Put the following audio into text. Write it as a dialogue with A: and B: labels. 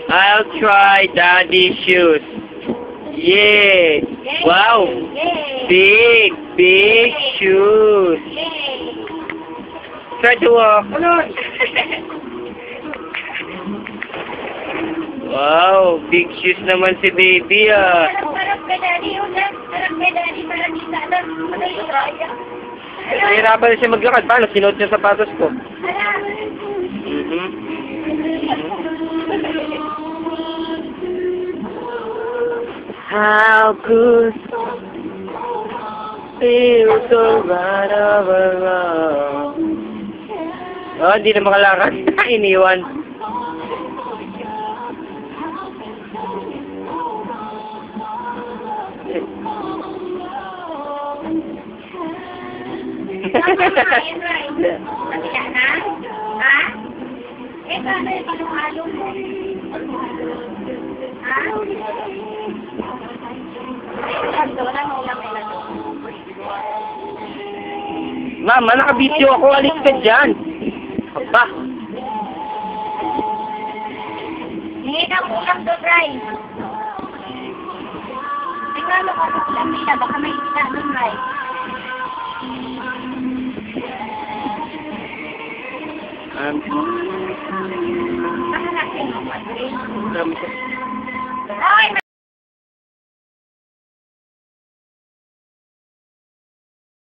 A: I'll try daddy's shoes. Yeah. Wow. Big shoes. Try to walk. Wow, big shoes naman si baby ah.
B: Harap kay daddy yun, ha? Harap kay daddy para di sa alam.
A: Nahirapan siya maglakad. Paano? Sinuot niya sapatos ko.
B: Harap.
A: How could feel so right overall? Oh, hindi na makalakad. Iniwan.
B: Kabila na? Ha? Eh, paano yung panunghalo mo? Ha?
A: Mama, nakabisyo ako. Alis ka dyan. Aba.
B: Hindi na ulam to, Bray. Tingnan mo kung ulam nila. Baka may isda doon, Bray. Baka natin mo, Bray. Ay,